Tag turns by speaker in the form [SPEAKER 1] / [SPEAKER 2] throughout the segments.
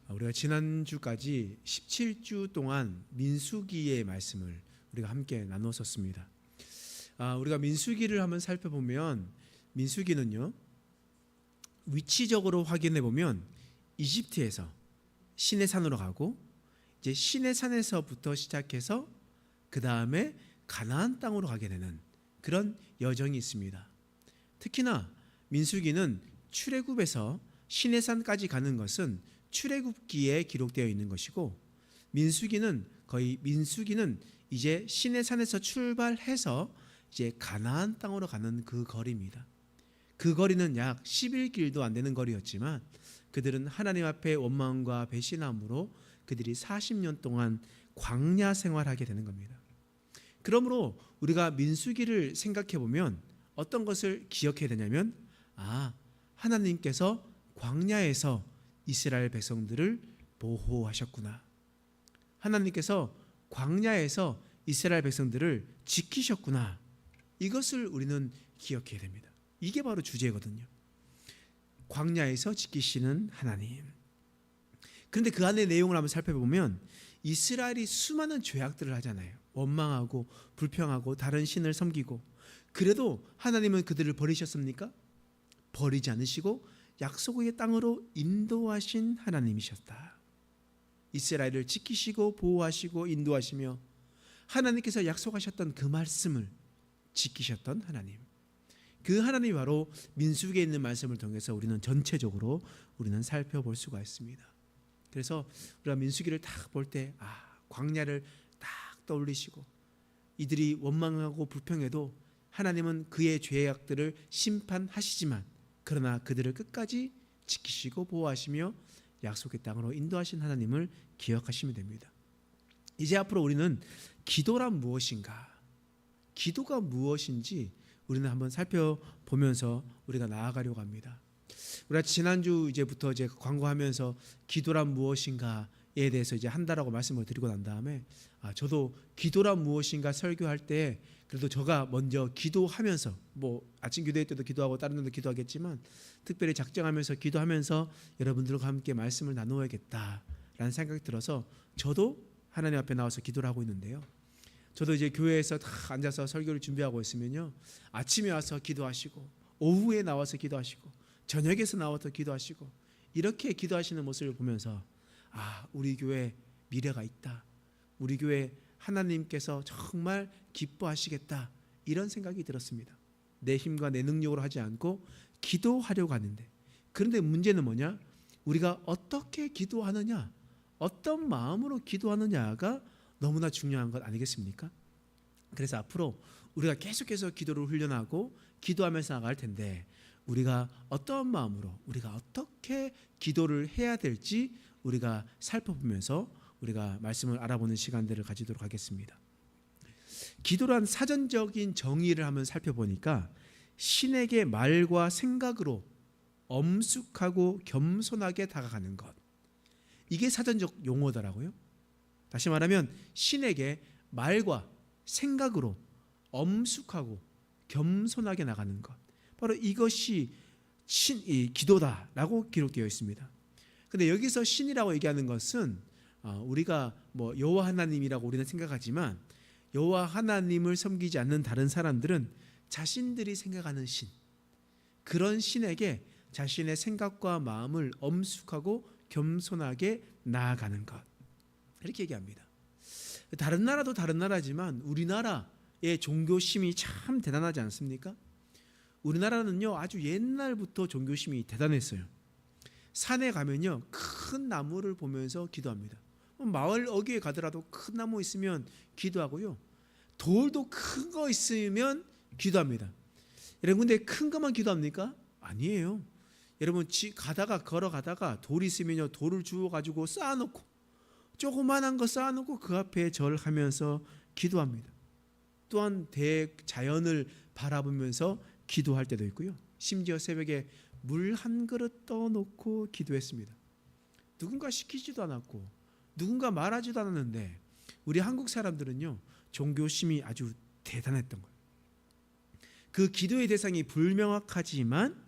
[SPEAKER 1] 우리가 지난주까지 17주 동안 민수기의 말씀을 우리가 함께 나눴었습니다. 우리가 민수기를 한번 살펴보면 민수기는요, 위치적으로 확인해 보면 이집트에서 시내산으로 가고 이제 시내산에서부터 시작해서 그 다음에 가나안 땅으로 가게 되는 그런 여정이 있습니다. 특히나 민수기는 출애굽에서 시내산까지 가는 것은 출애굽기에 기록되어 있는 것이고, 민수기는 이제 시내산에서 출발해서 이제 가나안 땅으로 가는 그 거리입니다. 그 거리는 약 11길도 안 되는 거리였지만 그들은 하나님 앞에 원망과 배신함으로 그들이 40년 동안 광야 생활하게 되는 겁니다. 그러므로 우리가 민수기를 생각해 보면 어떤 것을 기억해야 되냐면, 하나님께서 광야에서 이스라엘 백성들을 보호하셨구나. 하나님께서 광야에서 이스라엘 백성들을 지키셨구나. 이것을 우리는 기억해야 됩니다. 이게 바로 주제거든요. 광야에서 지키시는 하나님. 그런데 그 안의 내용을 한번 살펴보면 이스라엘이 수많은 죄악들을 하잖아요. 원망하고 불평하고 다른 신을 섬기고, 그래도 하나님은 그들을 버리셨습니까? 버리지 않으시고 약속의 땅으로 인도하신 하나님이셨다. 이스라엘을 지키시고 보호하시고 인도하시며 하나님께서 약속하셨던 그 말씀을 지키셨던 하나님. 그 하나님이 바로 민수기에 있는 말씀을 통해서 우리는 전체적으로 우리는 살펴볼 수가 있습니다. 그래서 우리가 민수기를 딱 볼 때 광야를 딱 떠올리시고, 이들이 원망하고 불평해도 하나님은 그의 죄악들을 심판하시지만 그러나 그들을 끝까지 지키시고 보호하시며 약속의 땅으로 인도하신 하나님을 기억하시면 됩니다. 이제 앞으로 우리는 기도란 무엇인가, 기도가 무엇인지 우리는 한번 살펴보면서 우리가 나아가려고 합니다. 우리가 지난주 이제부터 광고하면서 기도란 무엇인가에 대해서 이제 한다라고 말씀을 드리고 난 다음에 저도 기도란 무엇인가 설교할 때 그래도 제가 먼저 기도하면서, 아침 기도회 때도 기도하고 다른 데도 기도하겠지만 특별히 작정하면서 기도하면서 여러분들과 함께 말씀을 나누어야겠다라는 생각이 들어서 저도 하나님 앞에 나와서 기도를 하고 있는데요. 저도 이제 교회에서 다 앉아서 설교를 준비하고 있으면요, 아침에 와서 기도하시고 오후에 나와서 기도하시고 저녁에서 나와서 기도하시고 이렇게 기도하시는 모습을 보면서 우리 교회 미래가 있다, 우리 교회 하나님께서 정말 기뻐하시겠다, 이런 생각이 들었습니다. 내 힘과 내 능력으로 하지 않고 기도하려고 하는데, 그런데 문제는 뭐냐? 우리가 어떻게 기도하느냐, 어떤 마음으로 기도하느냐가 너무나 중요한 것 아니겠습니까? 그래서 앞으로 우리가 계속해서 기도를 훈련하고 기도하면서 나갈 텐데, 우리가 어떤 마음으로 우리가 어떻게 기도를 해야 될지 우리가 살펴보면서 우리가 말씀을 알아보는 시간들을 가지도록 하겠습니다. 기도란 사전적인 정의를 한번 살펴보니까 신에게 말과 생각으로 엄숙하고 겸손하게 다가가는 것, 이게 사전적 용어더라고요. 다시 말하면 신에게 말과 생각으로 엄숙하고 겸손하게 나가는 것, 바로 이것이 기도다라고 기록되어 있습니다. 그런데 여기서 신이라고 얘기하는 것은 우리가 여호와 하나님이라고 우리는 생각하지만, 여호와 하나님을 섬기지 않는 다른 사람들은 자신들이 생각하는 신, 그런 신에게 자신의 생각과 마음을 엄숙하고 겸손하게 나아가는 것, 이렇게 얘기합니다. 다른 나라도 다른 나라지만 우리나라의 종교심이 참 대단하지 않습니까? 우리나라는요, 아주 옛날부터 종교심이 대단했어요. 산에 가면요, 큰 나무를 보면서 기도합니다. 마을 어귀에 가더라도 큰 나무 있으면 기도하고요, 돌도 큰 거 있으면 기도합니다. 여러분, 근데 큰 것만 기도합니까? 아니에요. 여러분, 걸어가다가 돌이 있으면요, 돌을 주워가지고 쌓아놓고, 조그만한 거 쌓아놓고 그 앞에 절하면서 기도합니다. 또한 대자연을 바라보면서 기도할 때도 있고요, 심지어 새벽에 물 한 그릇 떠놓고 기도했습니다. 누군가 시키지도 않았고 누군가 말하지도 않았는데 우리 한국 사람들은요, 종교심이 아주 대단했던 거예요. 그 기도의 대상이 불명확하지만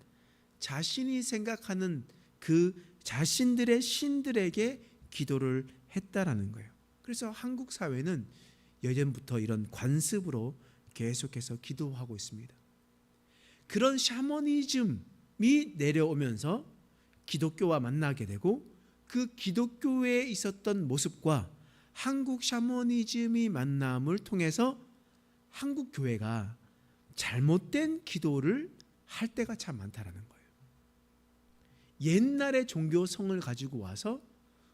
[SPEAKER 1] 자신이 생각하는 그 자신들의 신들에게 기도를 했다라는 거예요. 그래서 한국 사회는 예전부터 이런 관습으로 계속해서 기도하고 있습니다. 그런 샤머니즘이 내려오면서 기독교와 만나게 되고 그 기독교에 있었던 모습과 한국 샤머니즘이 만남을 통해서 한국 교회가 잘못된 기도를 할 때가 참 많다라는 거예요. 옛날의 종교성을 가지고 와서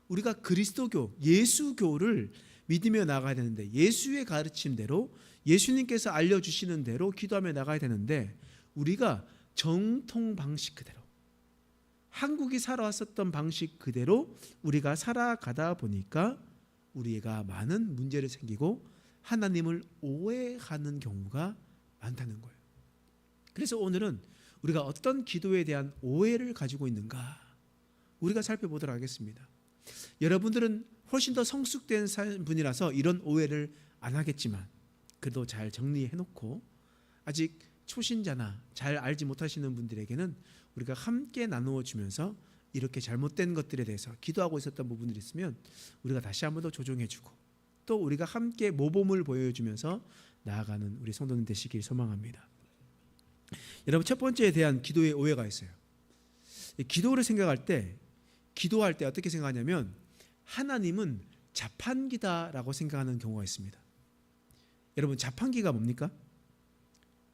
[SPEAKER 1] 우리가 그리스도교, 예수교를 믿으며 나가야 되는데 예수의 가르침대로 예수님께서 알려주시는 대로 기도하며 나가야 되는데 우리가 정통 방식 그대로 한국이 살아왔었던 방식 그대로 우리가 살아가다 보니까 우리가 많은 문제를 생기고 하나님을 오해하는 경우가 많다는 거예요. 그래서 오늘은 우리가 어떤 기도에 대한 오해를 가지고 있는가 우리가 살펴보도록 하겠습니다. 여러분들은 훨씬 더 성숙된 분이라서 이런 오해를 안 하겠지만 그래도 잘 정리해놓고 아직 초신자나 잘 알지 못하시는 분들에게는 우리가 함께 나누어 주면서 이렇게 잘못된 것들에 대해서 기도하고 있었던 부분들이 있으면 우리가 다시 한번 더 조정해주고 또 우리가 함께 모범을 보여주면서 나아가는 우리 성도님 되시길 소망합니다. 여러분, 첫 번째에 대한 기도의 오해가 있어요. 기도를 생각할 때 기도할 때 어떻게 생각하냐면 하나님은 자판기다라고 생각하는 경우가 있습니다. 여러분, 자판기가 뭡니까?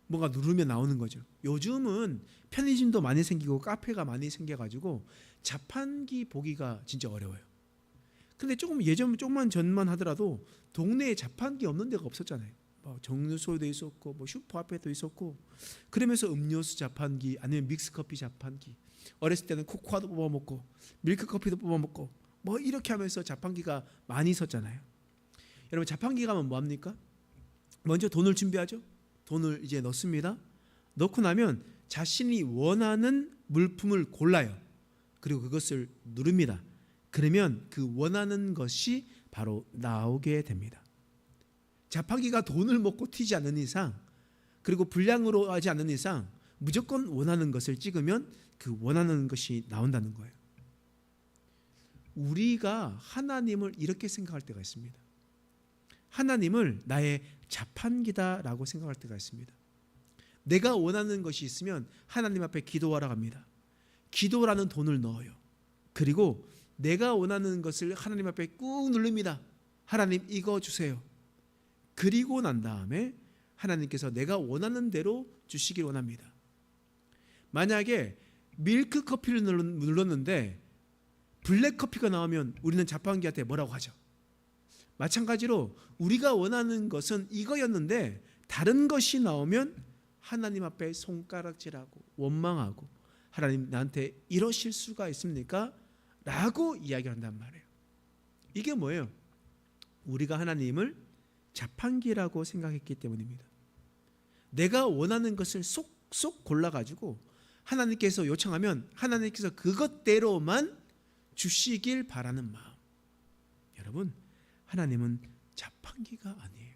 [SPEAKER 1] 뭔가 누르면 나오는 거죠. 요즘은 편의점도 많이 생기고 카페가 많이 생겨가지고 자판기 보기가 진짜 어려워요. 근데 조금만 전만 하더라도 동네에 자판기 없는 데가 없었잖아요. 뭐 정류소에도 있었고 뭐 슈퍼 앞에도 있었고 그러면서 음료수 자판기 아니면 믹스커피 자판기 어렸을 때는 코코아도 뽑아 먹고 밀크커피도 뽑아 먹고 뭐 이렇게 하면서 자판기가 많이 있었잖아요. 여러분, 자판기 가면 뭐합니까? 먼저 돈을 준비하죠. 돈을 이제 넣습니다. 넣고 나면 자신이 원하는 물품을 골라요. 그리고 그것을 누릅니다. 그러면 그 원하는 것이 바로 나오게 됩니다. 자판기가 돈을 먹고 튀지 않는 이상 그리고 불량으로 하지 않는 이상 무조건 원하는 것을 찍으면 그 원하는 것이 나온다는 거예요. 우리가 하나님을 이렇게 생각할 때가 있습니다. 하나님을 나의 자판기다라고 생각할 때가 있습니다. 내가 원하는 것이 있으면 하나님 앞에 기도하러 갑니다. 기도라는 돈을 넣어요. 그리고 내가 원하는 것을 하나님 앞에 꾹 누릅니다. 하나님, 이거 주세요. 그리고 난 다음에 하나님께서 내가 원하는 대로 주시길 원합니다. 만약에 밀크 커피를 눌렀는데 블랙 커피가 나오면 우리는 자판기한테 뭐라고 하죠? 마찬가지로 우리가 원하는 것은 이거였는데 다른 것이 나오면 하나님 앞에 손가락질하고 원망하고 하나님, 나한테 이러실 수가 있습니까? 라고 이야기한단 말이에요. 이게 뭐예요? 우리가 하나님을 자판기라고 생각했기 때문입니다. 내가 원하는 것을 쏙쏙 골라가지고 하나님께서 요청하면 하나님께서 그것대로만 주시길 바라는 마음. 여러분, 하나님은 자판기가 아니에요.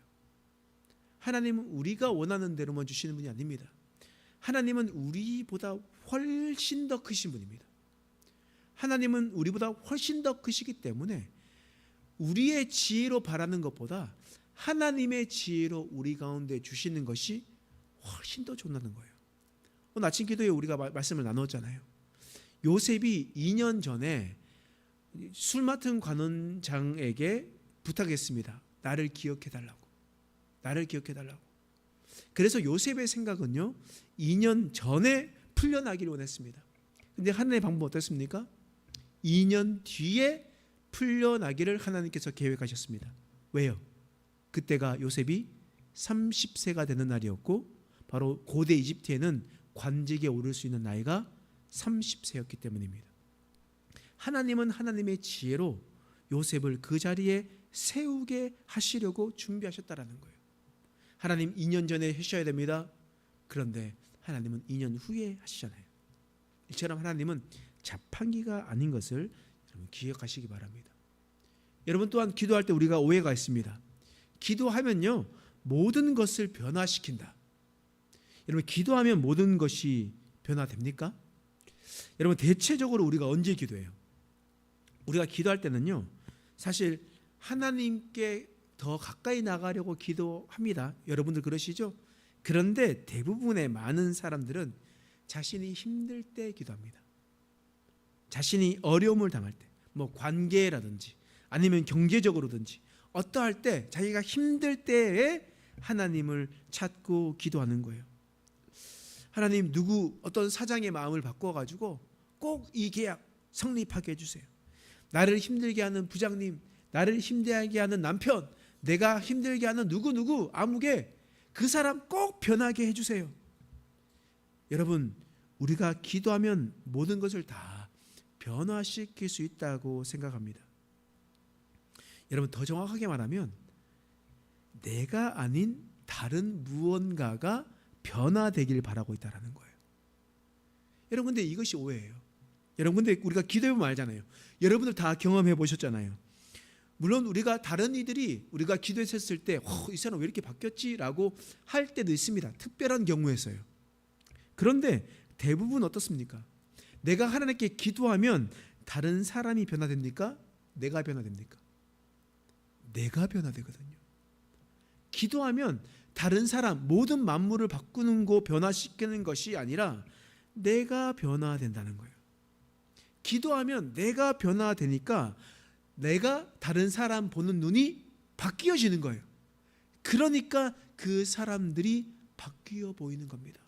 [SPEAKER 1] 하나님은 우리가 원하는 대로만 주시는 분이 아닙니다. 하나님은 우리보다 훨씬 더 크신 분입니다. 하나님은 우리보다 훨씬 더 크시기 때문에 우리의 지혜로 바라는 것보다 하나님의 지혜로 우리 가운데 주시는 것이 훨씬 더 좋다는 거예요. 오늘 아침 기도에 우리가 말씀을 나눴잖아요. 요셉이 2년 전에 술 맡은 관원장에게 부탁했습니다. 나를 기억해달라고. 나를 기억해달라고. 그래서 요셉의 생각은요, 2년 전에 풀려나기를 원했습니다. 근데 하나님의 방법은 어떻습니까? 2년 뒤에 풀려나기를 하나님께서 계획하셨습니다. 왜요? 그때가 요셉이 30세가 되는 날이었고 바로 고대 이집트에는 관직에 오를 수 있는 나이가 30세였기 때문입니다. 하나님은 하나님의 지혜로 요셉을 그 자리에 세우게 하시려고 준비하셨다라는 거예요. 하나님 2년 전에 하셔야 됩니다. 그런데 하나님은 2년 후에 하시잖아요. 이처럼 하나님은 자판기가 아닌 것을 여러분 기억하시기 바랍니다. 여러분, 또한 기도할 때 우리가 오해가 있습니다. 기도하면요, 모든 것을 변화시킨다. 여러분, 기도하면 모든 것이 변화됩니까? 여러분, 대체적으로 우리가 언제 기도해요? 우리가 기도할 때는요, 사실 하나님께 더 가까이 나가려고 기도합니다. 여러분들 그러시죠? 그런데 대부분의 많은 사람들은 자신이 힘들 때 기도합니다. 자신이 어려움을 당할 때, 뭐 관계라든지 아니면 경제적으로든지 어떠할 때, 자기가 힘들 때에 하나님을 찾고 기도하는 거예요. 하나님, 누구 어떤 사장의 마음을 바꿔가지고 꼭 이 계약 성립하게 해주세요. 나를 힘들게 하는 부장님, 나를 힘들게 하는 남편, 내가 힘들게 하는 누구 아무개, 그 사람 꼭 변하게 해주세요. 여러분, 우리가 기도하면 모든 것을 다 변화시킬 수 있다고 생각합니다. 여러분, 더 정확하게 말하면 내가 아닌 다른 무언가가 변화되길 바라고 있다는 거예요. 여러분, 근데 이것이 오해예요. 여러분, 근데 우리가 기도해보면 알잖아요. 여러분들 다 경험해 보셨잖아요. 물론 우리가 다른 이들이 우리가 기도했을 때 이 사람 왜 이렇게 바뀌었지라고 할 때도 있습니다. 특별한 경우에서요. 그런데 대부분 어떻습니까? 내가 하나님께 기도하면 다른 사람이 변화됩니까? 내가 변화됩니까? 내가 변화되거든요. 기도하면 다른 사람, 모든 만물을 바꾸는 거, 변화시키는 것이 아니라 내가 변화된다는 거예요. 기도하면 내가 변화되니까 내가 다른 사람 보는 눈이 바뀌어지는 거예요. 그러니까 그 사람들이 바뀌어 보이는 겁니다.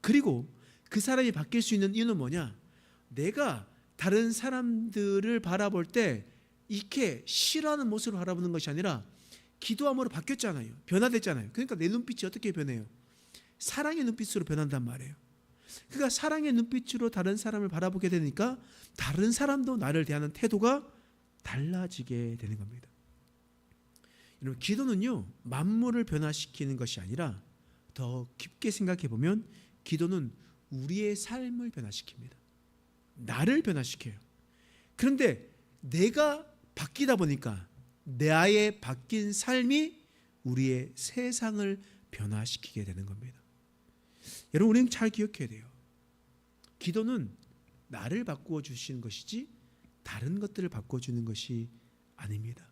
[SPEAKER 1] 그리고 그 사람이 바뀔 수 있는 이유는 뭐냐? 내가 다른 사람들을 바라볼 때 이렇게 싫어하는 모습을 바라보는 것이 아니라 기도함으로 바뀌었잖아요. 변화됐잖아요. 그러니까 내 눈빛이 어떻게 변해요? 사랑의 눈빛으로 변한단 말이에요. 그러니까 사랑의 눈빛으로 다른 사람을 바라보게 되니까 다른 사람도 나를 대하는 태도가 달라지게 되는 겁니다. 여러분, 기도는요, 만물을 변화시키는 것이 아니라 더 깊게 생각해 보면 기도는 우리의 삶을 변화시킵니다. 나를 변화시켜요. 그런데 내가 바뀌다 보니까 나의 바뀐 삶이 우리의 세상을 변화시키게 되는 겁니다. 여러분, 우리는 잘 기억해야 돼요. 기도는 나를 바꾸어 주시는 것이지 다른 것들을 바꿔주는 것이 아닙니다.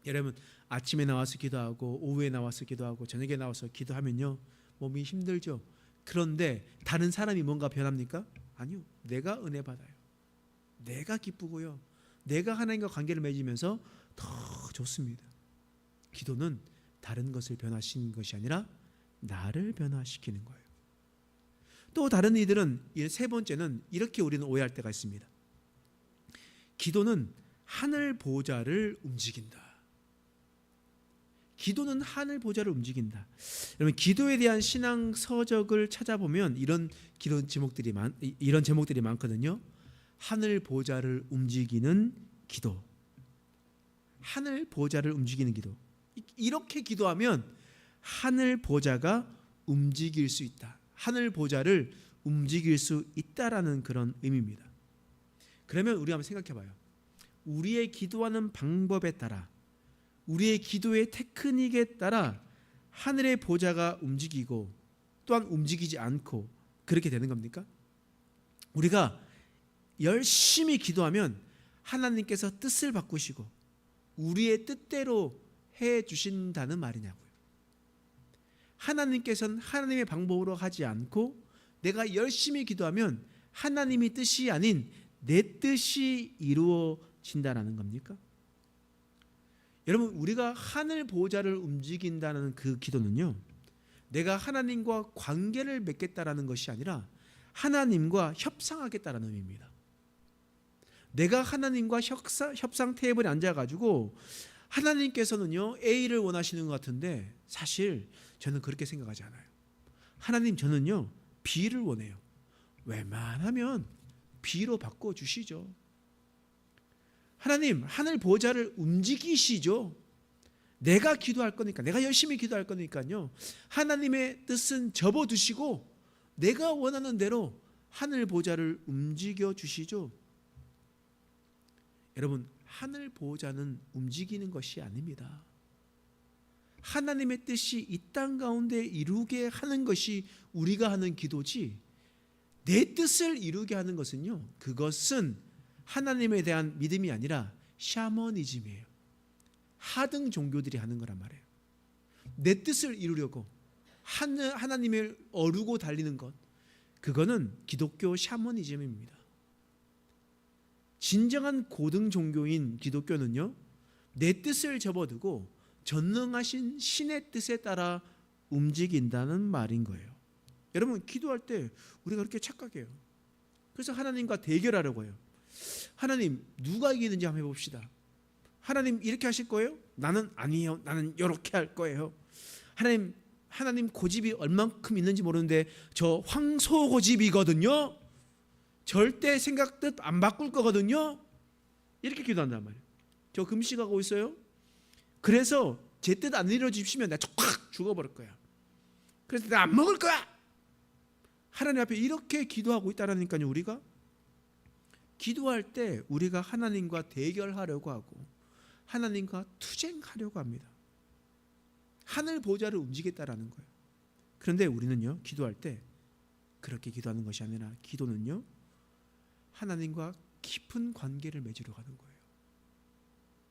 [SPEAKER 1] 여러분, 아침에 나와서 기도하고 오후에 나와서 기도하고 저녁에 나와서 기도하면요, 몸이 힘들죠. 그런데 다른 사람이 뭔가 변합니까? 아니요. 내가 은혜 받아요. 내가 기쁘고요. 내가 하나님과 관계를 맺으면서 더 좋습니다. 기도는 다른 것을 변화시키는 것이 아니라 나를 변화시키는 거예요. 또 다른 이들은, 세 번째는 이렇게 우리는 오해할 때가 있습니다. 기도는 하늘 보좌를 움직인다. 기도는 하늘 보좌를 움직인다. 여러분, 기도에 대한 신앙 서적을 찾아보면 이런 제목들이 많거든요. 하늘 보좌를 움직이는 기도. 하늘 보좌를 움직이는 기도. 이렇게 기도하면 하늘 보좌가 움직일 수 있다. 하늘 보좌를 움직일 수 있다라는 그런 의미입니다. 그러면 우리 한번 생각해 봐요. 우리의 기도하는 방법에 따라, 우리의 기도의 테크닉에 따라 하늘의 보좌가 움직이고 또한 움직이지 않고 그렇게 되는 겁니까? 우리가 열심히 기도하면 하나님께서 뜻을 바꾸시고 우리의 뜻대로 해 주신다는 말이냐고요. 하나님께서는 하나님의 방법으로 하지 않고 내가 열심히 기도하면 하나님의 뜻이 아닌 내 뜻이 이루어진다는 겁니까? 여러분, 우리가 하늘 보좌를 움직인다는 그 기도는요, 내가 하나님과 관계를 맺겠다라는 것이 아니라 하나님과 협상하겠다라는 의미입니다. 내가 하나님과 협상 테이블에 앉아가지고 하나님께서는요 A를 원하시는 것 같은데 사실 저는 그렇게 생각하지 않아요. 하나님, 저는요 B를 원해요. 웬만하면 B로 바꿔주시죠. 하나님, 하늘 보좌를 움직이시죠. 내가 기도할 거니까, 내가 열심히 기도할 거니까요, 하나님의 뜻은 접어두시고 내가 원하는 대로 하늘 보좌를 움직여 주시죠. 여러분, 하늘 보좌는 움직이는 것이 아닙니다. 하나님의 뜻이 이 땅 가운데 이루게 하는 것이 우리가 하는 기도지, 내 뜻을 이루게 하는 것은요, 그것은 하나님에 대한 믿음이 아니라 샤머니즘이에요. 하등 종교들이 하는 거란 말이에요. 내 뜻을 이루려고 하나님을 어루고 달리는 것, 그거는 기독교 샤머니즘입니다. 진정한 고등 종교인 기독교는요, 내 뜻을 접어두고 전능하신 신의 뜻에 따라 움직인다는 말인 거예요. 여러분, 기도할 때 우리가 그렇게 착각해요. 그래서 하나님과 대결하려고 해요. 하나님, 누가 이기는지 한번 해봅시다. 하나님 이렇게 하실 거예요? 나는 아니에요. 나는 이렇게 할 거예요. 하나님 고집이 얼만큼 있는지 모르는데 저 황소 고집이거든요. 절대 생각 뜻 안 바꿀 거거든요. 이렇게 기도한단 말이에요. 저 금식하고 있어요. 그래서 제 뜻 안 이루어지시면 내가 확 죽어버릴 거야. 그래서 나 안 먹을 거야. 하나님 앞에 이렇게 기도하고 있다라니까요. 우리가 기도할 때 우리가 하나님과 대결하려고 하고 하나님과 투쟁하려고 합니다. 하늘 보좌를 움직이겠다라는 거예요. 그런데 우리는요, 기도할 때 그렇게 기도하는 것이 아니라 기도는요, 하나님과 깊은 관계를 맺으러 가는 거예요.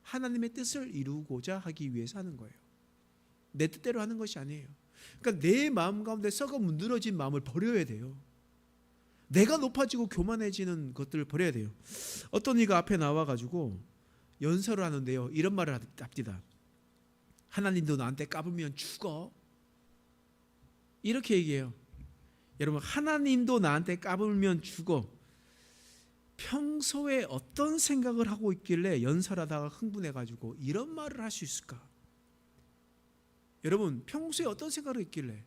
[SPEAKER 1] 하나님의 뜻을 이루고자 하기 위해서 하는 거예요. 내 뜻대로 하는 것이 아니에요. 그러니까 내 마음 가운데 썩어 문드러진 마음을 버려야 돼요. 내가 높아지고 교만해지는 것들을 버려야 돼요. 어떤 이가 앞에 나와가지고 연설을 하는데요, 이런 말을 합니다. 하나님도 나한테 까불면 죽어. 이렇게 얘기해요. 여러분, 하나님도 나한테 까불면 죽어. 평소에 어떤 생각을 하고 있길래 연설하다가 흥분해가지고 이런 말을 할 수 있을까? 여러분, 평소에 어떤 생각을 했길래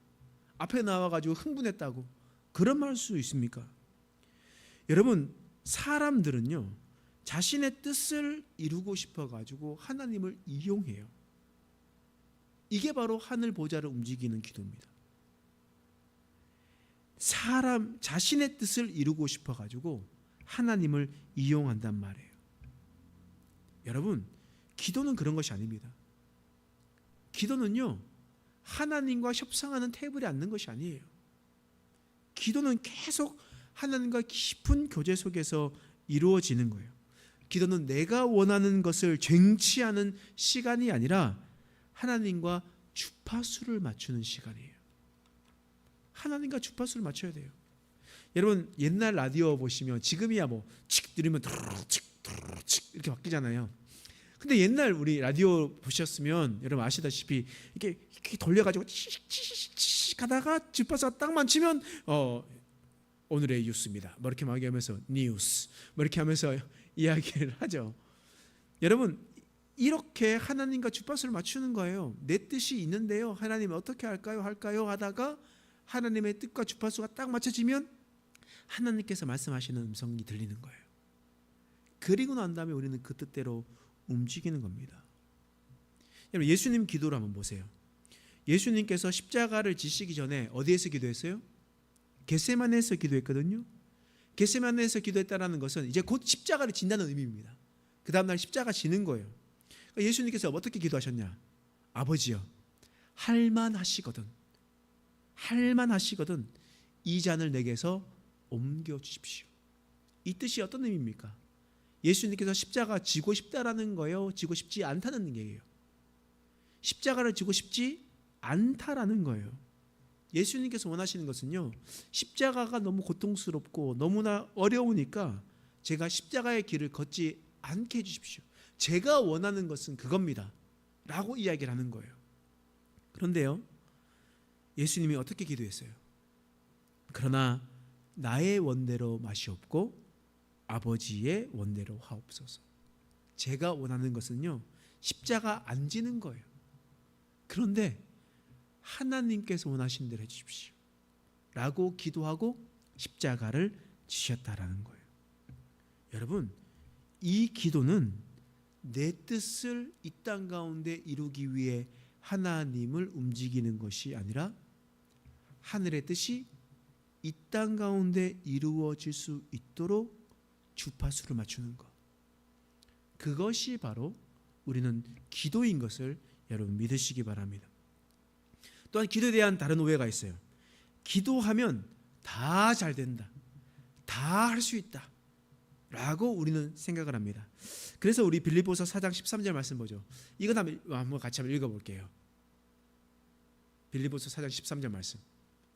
[SPEAKER 1] 앞에 나와가지고 흥분했다고 그런 말 할 수 있습니까? 여러분, 사람들은요, 자신의 뜻을 이루고 싶어가지고 하나님을 이용해요. 이게 바로 하늘 보좌를 움직이는 기도입니다. 사람 자신의 뜻을 이루고 싶어가지고 하나님을 이용한단 말이에요. 여러분, 기도는 그런 것이 아닙니다. 기도는요, 하나님과 협상하는 테이블에 앉는 것이 아니에요. 기도는 계속 하나님과 깊은 교제 속에서 이루어지는 거예요. 기도는 내가 원하는 것을 쟁취하는 시간이 아니라 하나님과 주파수를 맞추는 시간이에요. 하나님과 주파수를 맞춰야 돼요. 여러분, 옛날 라디오 보시면 지금이야 뭐 칙 누르면 칙 이렇게 바뀌잖아요. 근데 옛날 우리 라디오 보셨으면 여러분 아시다시피 이렇게 돌려가지고 치익 하다가 주파수가 딱 맞추면 오늘의 뉴스입니다. 뭐 이렇게 막 하면서 뉴스 뭐 이렇게 하면서 이야기를 하죠. 여러분, 이렇게 하나님과 주파수를 맞추는 거예요. 내 뜻이 있는데요, 하나님 어떻게 할까요 하다가 하나님의 뜻과 주파수가 딱 맞춰지면 하나님께서 말씀하시는 음성이 들리는 거예요. 그리고 난 다음에 우리는 그 뜻대로 움직이는 겁니다. 여러분, 예수님 기도를 한번 보세요. 예수님께서 십자가를 지시기 전에 어디에서 기도했어요? 겟세마네에서 기도했거든요. 겟세마네에서 기도했다는 것은 이제 곧 십자가를 진다는 의미입니다. 그 다음날 십자가 지는 거예요. 예수님께서 어떻게 기도하셨냐? 아버지여, 할만하시거든 이 잔을 내게서 옮겨주십시오. 이 뜻이 어떤 의미입니까? 예수님께서 십자가 지고 싶다라는 거예요? 지고 싶지 않다는 얘기예요? 십자가를 지고 싶지 않다라는 거예요. 예수님께서 원하시는 것은요, 십자가가 너무 고통스럽고 너무나 어려우니까 제가 십자가의 길을 걷지 않게 해주십시오. 제가 원하는 것은 그겁니다 라고 이야기를 하는 거예요. 그런데요, 예수님이 어떻게 기도했어요? 그러나 나의 원대로 마시옵고 아버지의 원대로 하옵소서. 제가 원하는 것은요, 십자가 안 지는 거예요. 그런데 하나님께서 원하신 대로 해주십시오 라고 기도하고 십자가를 지셨다라는 거예요. 여러분, 이 기도는 내 뜻을 이 땅 가운데 이루기 위해 하나님을 움직이는 것이 아니라 하늘의 뜻이 이 땅 가운데 이루어질 수 있도록 주파수를 맞추는 것, 그것이 바로 우리는 기도인 것을 여러분 믿으시기 바랍니다. 또한 기도에 대한 다른 오해가 있어요. 기도하면 다 잘 된다, 다 할 수 있다 라고 우리는 생각을 합니다. 그래서 우리 빌립보서 4장 13절 말씀 보죠. 이건 한번 같이 한번 읽어볼게요. 빌립보서 4장 13절 말씀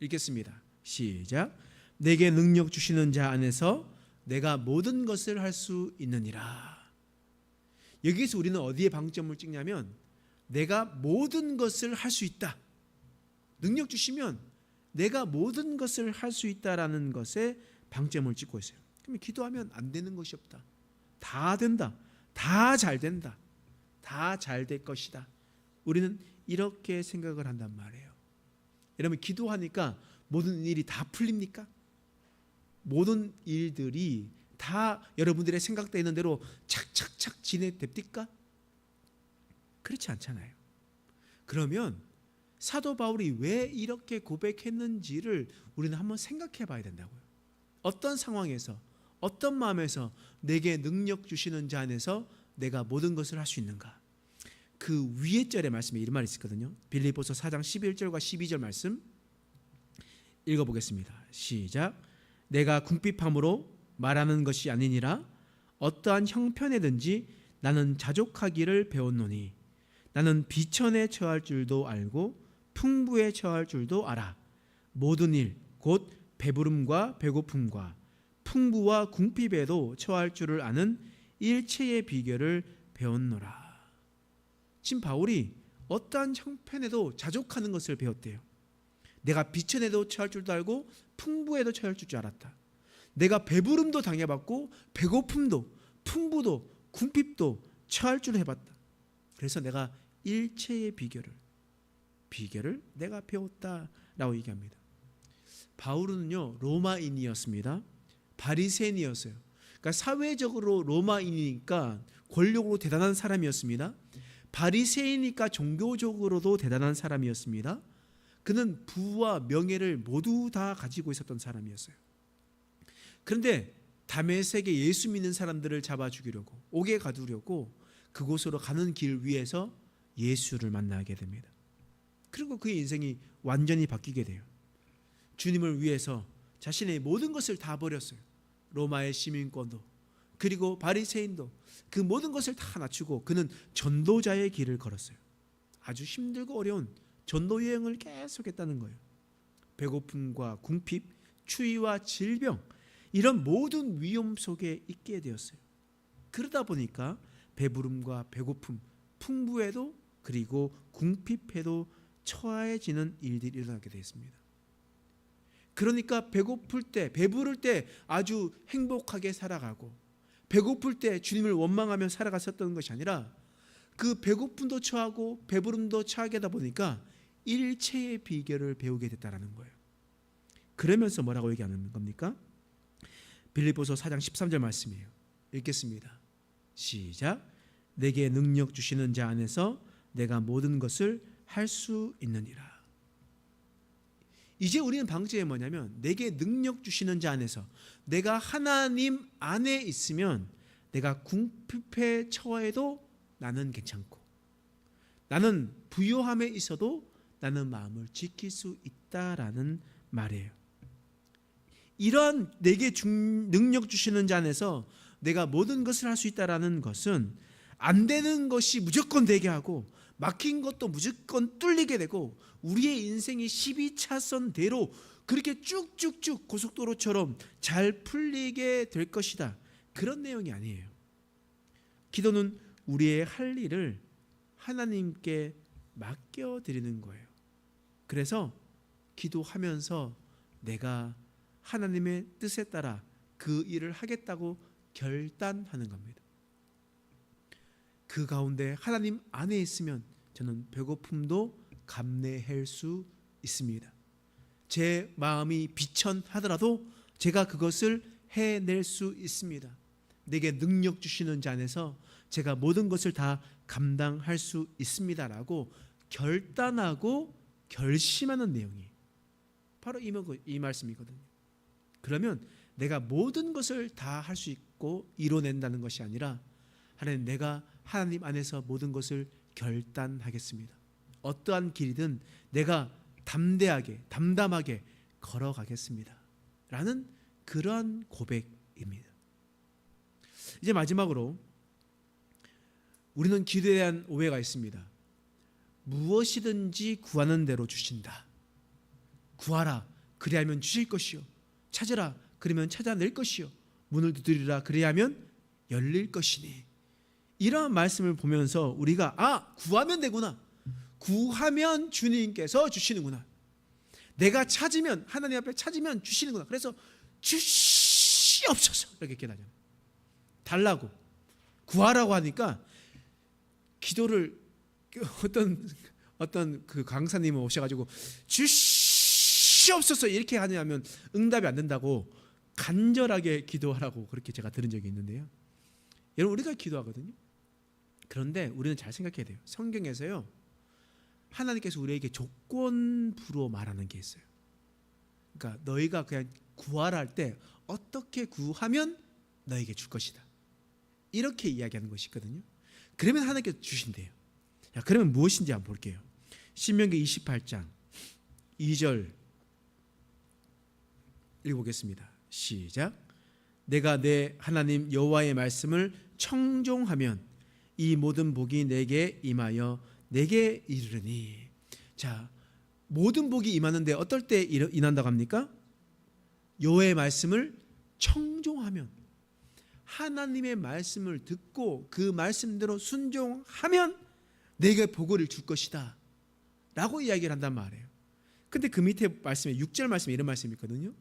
[SPEAKER 1] 읽겠습니다. 시작. 내게 능력 주시는 자 안에서 내가 모든 것을 할 수 있느니라. 여기서 우리는 어디에 방점을 찍냐면 내가 모든 것을 할 수 있다. 능력 주시면 내가 모든 것을 할 수 있다라는 것에 방점을 찍고 있어요. 그러면 기도하면 안 되는 것이 없다. 다 된다. 다 잘 된다. 다 잘 될 것이다. 우리는 이렇게 생각을 한단 말이에요. 여러분, 기도하니까 모든 일이 다 풀립니까? 모든 일들이 다 여러분들의 생각되는 대로 착착착 진행됩니까? 그렇지 않잖아요. 그러면 사도 바울이 왜 이렇게 고백했는지를 우리는 한번 생각해 봐야 된다고요. 어떤 상황에서, 어떤 마음에서 내게 능력 주시는 자 안에서 내가 모든 것을 할 수 있는가? 그 위에 절의 말씀에 이런 말이 있거든요. 빌립보서 4장 11절과 12절 말씀 읽어보겠습니다. 시작. 내가 궁핍함으로 말하는 것이 아니니라. 어떠한 형편에든지 나는 자족하기를 배웠노니 나는 비천에 처할 줄도 알고 풍부에 처할 줄도 알아. 모든 일 곧 배부름과 배고픔과 풍부와 궁핍에도 처할 줄을 아는 일체의 비결을 배웠노라. 지금 바울이 어떠한 형편에도 자족하는 것을 배웠대요. 내가 비천에도 처할 줄도 알고 풍부에도 처할 줄 알았다. 내가 배부름도 당해봤고 배고픔도 풍부도 궁핍도 처할 줄 해봤다. 그래서 내가 일체의 비결을 내가 배웠다라고 얘기합니다. 바울은요 로마인이었습니다. 바리새인이었어요. 그러니까 사회적으로 로마인이니까 권력으로 대단한 사람이었습니다. 바리새인이니까 종교적으로도 대단한 사람이었습니다. 그는 부와 명예를 모두 다 가지고 있었던 사람이었어요. 그런데 다메섹에 예수 믿는 사람들을 잡아 죽이려고, 옥에 가두려고 그곳으로 가는 길 위에서 예수를 만나게 됩니다. 그리고 그의 인생이 완전히 바뀌게 돼요. 주님을 위해서 자신의 모든 것을 다 버렸어요. 로마의 시민권도 그리고 바리새인도 그 모든 것을 다 낮추고 그는 전도자의 길을 걸었어요. 아주 힘들고 어려운 전도 여행을 계속했다는 거예요. 배고픔과 궁핍, 추위와 질병, 이런 모든 위험 속에 있게 되었어요. 그러다 보니까 배부름과 배고픔, 풍부에도 그리고 궁핍에도 처해지는 일들이 일어나게 되었습니다. 그러니까 배고플 때, 배부를 때 아주 행복하게 살아가고 배고플 때 주님을 원망하며 살아갔었던 것이 아니라 그 배고픔도 처하고 배부름도 처하게 하다 보니까 일체의 비결을 배우게 됐다는 거예요. 그러면서 뭐라고 얘기하는 겁니까? 빌립보서 4장 13절 말씀이에요. 읽겠습니다. 시작. 내게 능력 주시는 자 안에서 내가 모든 것을 할 수 있느니라. 이제 우리는 방점이 뭐냐면 내게 능력 주시는 자 안에서 내가 하나님 안에 있으면 내가 궁핍에 처해도 나는 괜찮고 나는 부요함에 있어도 나는 마음을 지킬 수 있다라는 말이에요. 이러한 내게 능력 주시는 자 안에서 내가 모든 것을 할 수 있다라는 것은 안 되는 것이 무조건 되게 하고 막힌 것도 무조건 뚫리게 되고 우리의 인생이 12차선대로 그렇게 쭉쭉쭉 고속도로처럼 잘 풀리게 될 것이다. 그런 내용이 아니에요. 기도는 우리의 할 일을 하나님께 맡겨드리는 거예요. 그래서 기도하면서 내가 하나님의 뜻에 따라 그 일을 하겠다고 결단하는 겁니다. 그 가운데 하나님 안에 있으면 저는 배고픔도 감내할 수 있습니다. 제 마음이 비천하더라도 제가 그것을 해낼 수 있습니다. 내게 능력 주시는 자 안에서 제가 모든 것을 다 감당할 수 있습니다라고 결단하고 결심하는 내용이 바로 이 말씀이거든요. 그러면 내가 모든 것을 다 할 수 있고 이뤄낸다는 것이 아니라 하나님, 내가 하나님 안에서 모든 것을 결단하겠습니다. 어떠한 길이든 내가 담대하게 담담하게 걸어가겠습니다 라는 그러한 고백입니다. 이제 마지막으로 우리는 기도에 대한 오해가 있습니다. 무엇이든지 구하는 대로 주신다. 구하라 그리하면 주실 것이요, 찾으라 그러면 찾아낼 것이요, 문을 두드리라 그리하면 열릴 것이니. 이런 말씀을 보면서 우리가 구하면 되구나, 구하면 주님께서 주시는구나, 내가 찾으면 하나님 앞에 찾으면 주시는구나, 그래서 주시옵소서 이렇게 기도하잖아요. 달라고 구하라고 하니까 기도를 어떤 그 강사님이 오셔가지고 주시옵소서 이렇게 하냐면 응답이 안 된다고 간절하게 기도하라고 그렇게 제가 들은 적이 있는데요. 여러분 우리가 기도하거든요. 그런데 우리는 잘 생각해야 돼요. 성경에서요 하나님께서 우리에게 조건부로 말하는 게 있어요. 그러니까 너희가 그냥 구하라 할 때 어떻게 구하면 너에게 줄 것이다 이렇게 이야기하는 것이 있거든요. 그러면 하나님께서 주신대요. 자, 그러면 무엇인지 한번 볼게요. 신명기 28장 2절 읽어보겠습니다. 시작. 내가 내 하나님 여호와의 말씀을 청종하면 이 모든 복이 내게 임하여 내게 이르르니. 자, 모든 복이 임하는데 어떨 때 임한다고 합니까? 여호와의 말씀을 청종하면, 하나님의 말씀을 듣고 그 말씀대로 순종하면 내게 복을 줄 것이다 라고 이야기를 한단 말이에요. 근데 그 밑에 말씀에 6절 말씀에 이런 말씀이 있거든요.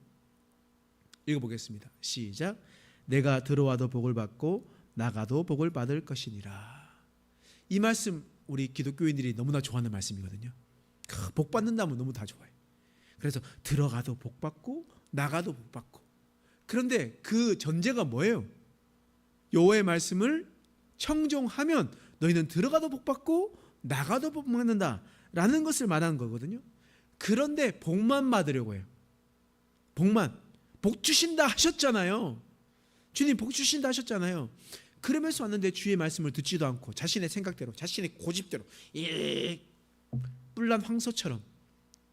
[SPEAKER 1] 읽어보겠습니다. 시작. 내가 들어와도 복을 받고 나가도 복을 받을 것이니라. 이 말씀 우리 기독교인들이 너무나 좋아하는 말씀이거든요. 복 받는다면 너무 다 좋아해. 그래서 들어가도 복 받고 나가도 복 받고. 그런데 그 전제가 뭐예요? 여호와의 말씀을 청종하면 너희는 들어가도 복 받고 나가도 복 받는다 라는 것을 말하는 거거든요. 그런데 복만 받으려고 해요. 복 주신다 하셨잖아요. 주님 복 주신다 하셨잖아요. 그러면서 왔는데 주의 말씀을 듣지도 않고 자신의 생각대로, 자신의 고집대로 뿔난 황소처럼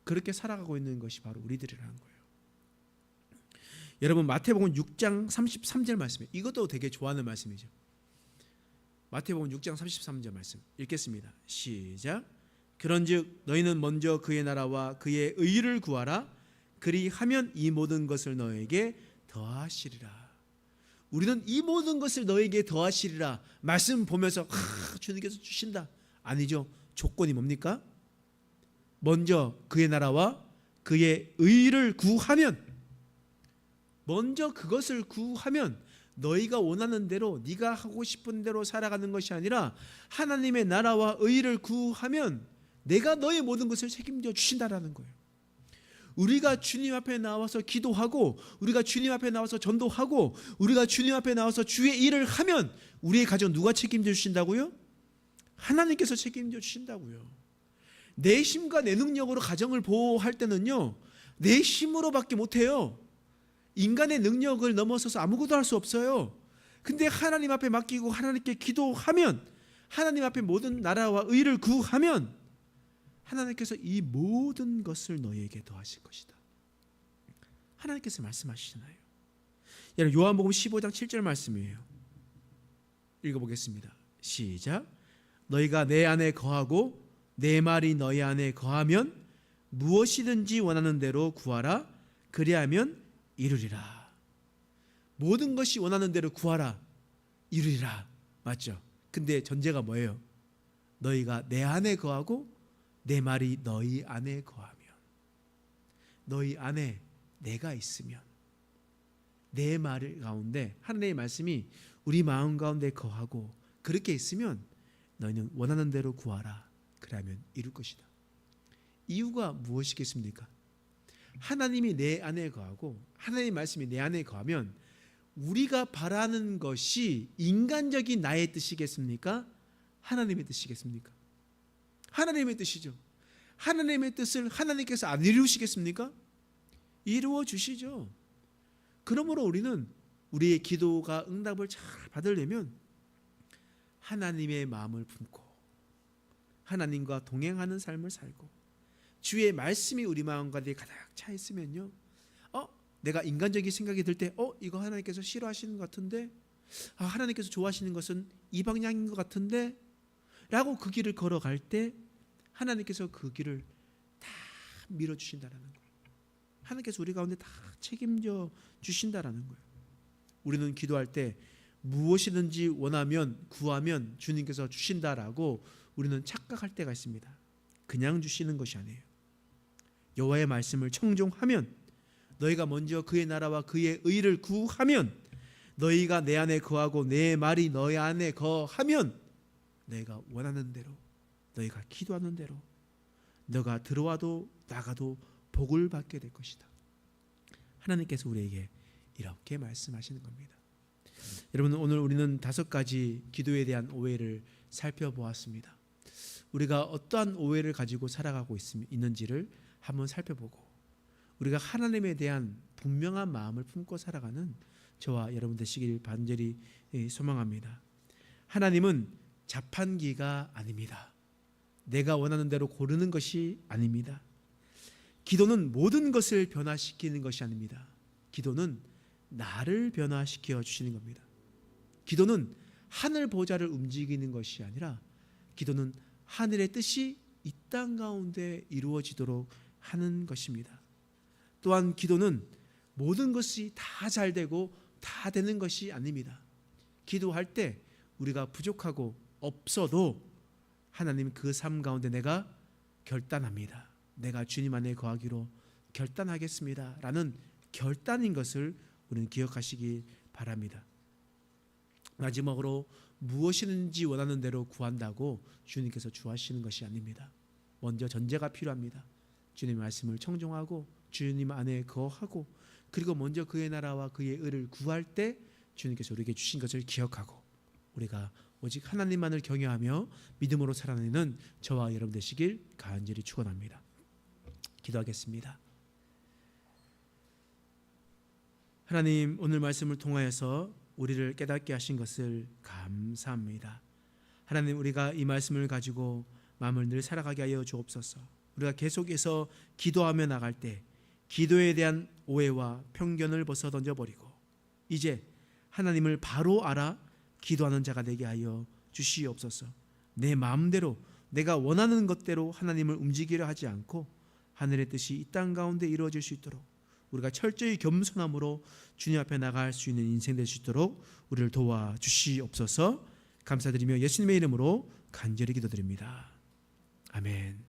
[SPEAKER 1] 그렇게 살아가고 있는 것이 바로 우리들이라는 거예요. 여러분 마태복음 6장 33절 말씀이에요. 이것도 되게 좋아하는 말씀이죠. 마태복음 6장 33절 말씀 읽겠습니다. 시작. 그런즉 너희는 먼저 그의 나라와 그의 의를 구하라. 그리하면 이 모든 것을 너에게 더하시리라. 우리는 이 모든 것을 너에게 더하시리라 말씀 보면서 주님께서 주신다. 아니죠. 조건이 뭡니까? 먼저 그의 나라와 그의 의를 구하면, 먼저 그것을 구하면 너희가 원하는 대로 네가 하고 싶은 대로 살아가는 것이 아니라 하나님의 나라와 의를 구하면 내가 너의 모든 것을 책임져 주신다라는 거예요. 우리가 주님 앞에 나와서 기도하고, 우리가 주님 앞에 나와서 전도하고, 우리가 주님 앞에 나와서 주의 일을 하면 우리의 가정 누가 책임져 주신다고요? 하나님께서 책임져 주신다고요. 내 힘과 내 능력으로 가정을 보호할 때는요 내 힘으로밖에 못해요. 인간의 능력을 넘어서서 아무것도 할 수 없어요. 근데 하나님 앞에 맡기고 하나님께 기도하면, 하나님 앞에 모든 나라와 의를 구하면 하나님께서 이 모든 것을 너희에게 더하실 것이다. 하나님께서 말씀하시잖아요. 여러분 요한복음 15장 7절 말씀이에요. 읽어보겠습니다. 시작. 너희가 내 안에 거하고 내 말이 너희 안에 거하면 무엇이든지 원하는 대로 구하라. 그리하면 이루리라. 모든 것이 원하는 대로 구하라. 이루리라. 맞죠? 근데 전제가 뭐예요? 너희가 내 안에 거하고 내 말이 너희 안에 거하면, 너희 안에 내가 있으면, 내 말 가운데 하나님의 말씀이 우리 마음 가운데 거하고 그렇게 있으면 너희는 원하는 대로 구하라. 그러면 이룰 것이다. 이유가 무엇이겠습니까? 하나님이 내 안에 거하고 하나님의 말씀이 내 안에 거하면 우리가 바라는 것이 인간적인 나의 뜻이겠습니까? 하나님의 뜻이겠습니까? 하나님의 뜻이죠. 하나님의 뜻을 하나님께서 안 이루시겠습니까? 이루어 주시죠. 그러므로 우리는 우리의 기도가 응답을 잘 받으려면 하나님의 마음을 품고 하나님과 동행하는 삶을 살고 주의 말씀이 우리 마음 가운데 가득 차 있으면요, 내가 인간적인 생각이 들 때 이거 하나님께서 싫어하시는 것 같은데 하나님께서 좋아하시는 것은 이 방향인 것 같은데 라고 그 길을 걸어갈 때 하나님께서 그 길을 다 밀어주신다라는 거예요. 하나님께서 우리 가운데 다 책임져 주신다라는 거예요. 우리는 기도할 때 무엇이든지 원하면 구하면 주님께서 주신다라고 우리는 착각할 때가 있습니다. 그냥 주시는 것이 아니에요. 여호와의 말씀을 청종하면, 너희가 먼저 그의 나라와 그의 의를 구하면, 너희가 내 안에 거하고 내 말이 너희 안에 거하면 너희가 원하는 대로, 너희가 기도하는 대로 너가 들어와도 나가도 복을 받게 될 것이다. 하나님께서 우리에게 이렇게 말씀하시는 겁니다. 여러분, 오늘 우리는 5가지 기도에 대한 오해를 살펴보았습니다. 우리가 어떠한 오해를 가지고 살아가고 있는지를 한번 살펴보고, 우리가 하나님에 대한 분명한 마음을 품고 살아가는 저와 여러분 되시길 간절히 소망합니다. 하나님은 자판기가 아닙니다. 내가 원하는 대로 고르는 것이 아닙니다. 기도는 모든 것을 변화시키는 것이 아닙니다. 기도는 나를 변화시켜 주시는 겁니다. 기도는 하늘 보좌를 움직이는 것이 아니라, 기도는 하늘의 뜻이 이 땅 가운데 이루어지도록 하는 것입니다. 또한 기도는 모든 것이 다 잘 되고 다 되는 것이 아닙니다. 기도할 때 우리가 부족하고 없어도 하나님 그 삶 가운데 내가 결단합니다. 내가 주님 안에 거하기로 결단하겠습니다 라는 결단인 것을 우리는 기억하시기 바랍니다. 마지막으로 무엇이든지 원하는 대로 구한다고 주님께서 주하시는 것이 아닙니다. 먼저 전제가 필요합니다. 주님의 말씀을 청종하고 주님 안에 거하고, 그리고 먼저 그의 나라와 그의 의를 구할 때 주님께서 우리에게 주신 것을 기억하고, 우리가 오직 하나님만을 경외하며 믿음으로 살아내는 저와 여러분 되시길 간절히 축원합니다. 기도하겠습니다. 하나님, 오늘 말씀을 통하여서 우리를 깨닫게 하신 것을 감사합니다. 하나님, 우리가 이 말씀을 가지고 마음을 늘 살아가게 하여 주옵소서. 우리가 계속해서 기도하며 나갈 때 기도에 대한 오해와 편견을 벗어 던져버리고, 이제 하나님을 바로 알아 기도하는 자가 되게 하여 주시옵소서. 내 마음대로 내가 원하는 것대로 하나님을 움직이려 하지 않고 하늘의 뜻이 이 땅 가운데 이루어질 수 있도록 우리가 철저히 겸손함으로 주님 앞에 나갈 수 있는 인생 될 수 있도록 우리를 도와주시옵소서. 감사드리며 예수님의 이름으로 간절히 기도드립니다. 아멘.